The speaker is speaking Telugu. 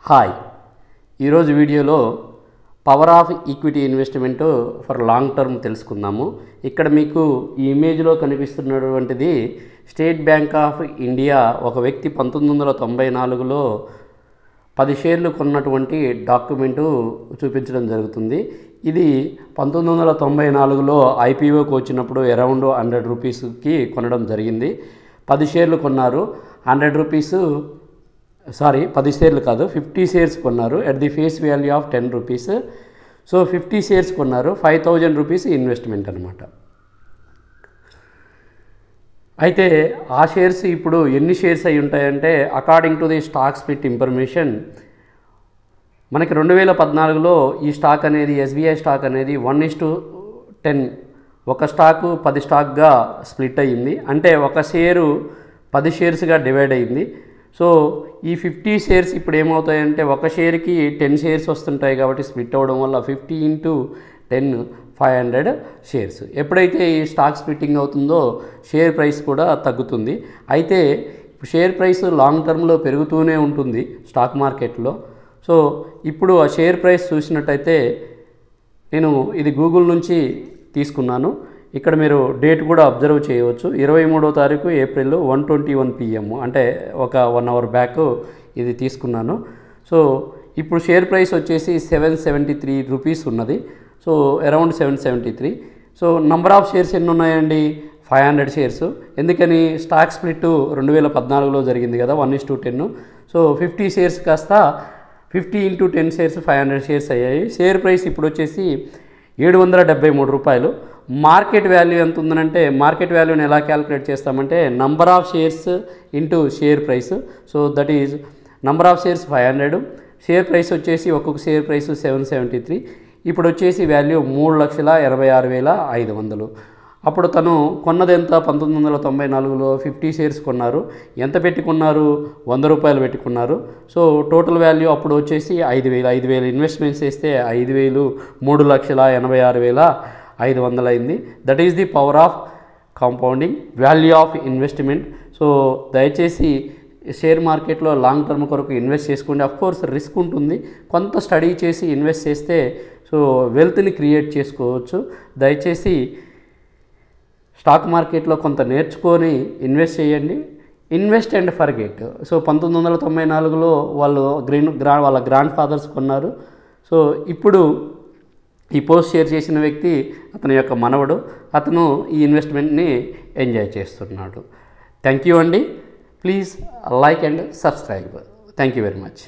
హాయ్ ఈరోజు వీడియోలో power of equity investment for long term తెలుసుకుందాము. ఇక్కడ మీకు ఈ ఇమేజ్లో కనిపిస్తున్నటువంటిది స్టేట్ బ్యాంక్ ఆఫ్ ఇండియా ఒక వ్యక్తి 1994లో 10 షేర్లు కొన్నటువంటి డాక్యుమెంటు చూపించడం జరుగుతుంది. ఇది 1994లో ఐపీఓకి వచ్చినప్పుడు అరౌండ్ 100 రూపీస్కి కొనడం జరిగింది. 10 షేర్లు కొన్నారు. 100 రూపీస్ 10 షేర్లు కాదు, 50 షేర్స్ కొన్నారు at the face value of 10 rupees. So 50 shares కొన్నారు, 5000 రూపీస్ ఇన్వెస్ట్మెంట్ అనమాట. అయితే ఆ షేర్స్ ఇప్పుడు ఎన్ని షేర్స్ అయి ఉంటాయంటే according to the stock split information మనకి 2014లో ఈ స్టాక్ అనేది ఎస్బీఐ స్టాక్ అనేది 1:10 ఒక స్టాకు 10 స్టాక్గా స్ప్లిట్ అయ్యింది. అంటే ఒక షేరు 10 షేర్స్గా డివైడ్ అయ్యింది. సో ఈ 50 షేర్స్ ఇప్పుడు ఏమవుతాయంటే ఒక షేర్కి 10 షేర్స్ వస్తుంటాయి కాబట్టి స్ప్లిట్ అవ్వడం వల్ల 50 × 10 500 షేర్స్. ఎప్పుడైతే ఈ స్టాక్ స్ప్లిట్టింగ్ అవుతుందో షేర్ ప్రైస్ కూడా తగ్గుతుంది. అయితే షేర్ ప్రైస్ లాంగ్ టర్మ్లో పెరుగుతూనే ఉంటుంది స్టాక్ మార్కెట్లో. సో ఇప్పుడు ఆ షేర్ ప్రైస్ చూసినట్టయితే నేను ఇది గూగుల్ నుంచి తీసుకున్నాను. ఇక్కడ మీరు డేట్ కూడా అబ్జర్వ్ చేయవచ్చు. 23వ తారీఖు ఏప్రిల్ 1:21 PM, అంటే ఒక 1 అవర్ బ్యాక్ ఇది తీసుకున్నాను. సో ఇప్పుడు షేర్ ప్రైస్ వచ్చేసి 773 రూపీస్ ఉన్నది. So around 773. So number of shares ఎన్ని ఉన్నాయండి? 500 షేర్స్. ఎందుకని? స్టాక్ స్ప్లిట్ 2014లో జరిగింది కదా, 1:10. సో 50 షేర్స్ కాస్త 50 × 10 షేర్స్ 500 షేర్స్ అయ్యాయి. షేర్ ప్రైస్ ఇప్పుడు వచ్చేసి 773 రూపాయలు. మార్కెట్ వాల్యూ ఎంత ఉందనంటే మార్కెట్ వాల్యూని ఎలా క్యాలిక్యులేట్ చేస్తామంటే number of shares into share price. So that is number of shares 500, share price వచ్చేసి ఒక్కొక్క షేర్ ప్రైస్ 773. ఇప్పుడు వచ్చేసి వాల్యూ 3,86,500. అప్పుడు తను కొన్నది ఎంత? 1994లో 50 షేర్స్ కొన్నారు. ఎంత పెట్టుకున్నారు? 100 రూపాయలు పెట్టుకున్నారు. సో టోటల్ వాల్యూ అప్పుడు వచ్చేసి 5,000 ఇన్వెస్ట్మెంట్స్ చేస్తే 5,000 3,86,500 అయింది. That is the power of compounding, value of investment. So దయచేసి షేర్ మార్కెట్లో లాంగ్ టర్మ్ కొరకు ఇన్వెస్ట్ చేసుకోండి. అఫ్కోర్స్ రిస్క్ ఉంటుంది, కొంత స్టడీ చేసి ఇన్వెస్ట్ చేస్తే సో వెల్త్ని క్రియేట్ చేసుకోవచ్చు. దయచేసి స్టాక్ మార్కెట్లో కొంత నేర్చుకొని ఇన్వెస్ట్ చేయండి. Invest and forget. సో 1994లో వాళ్ళు వాళ్ళ గ్రాండ్ ఫాదర్స్ కొన్నారు. సో ఇప్పుడు ఈ పోస్ట్ షేర్ చేసిన వ్యక్తి అతని యొక్క మనవడు, అతను ఈ ఇన్వెస్ట్మెంట్ని ఎంజాయ్ చేస్తున్నాడు. థ్యాంక్ యూ అండి. Please like and subscribe. Thank you very much.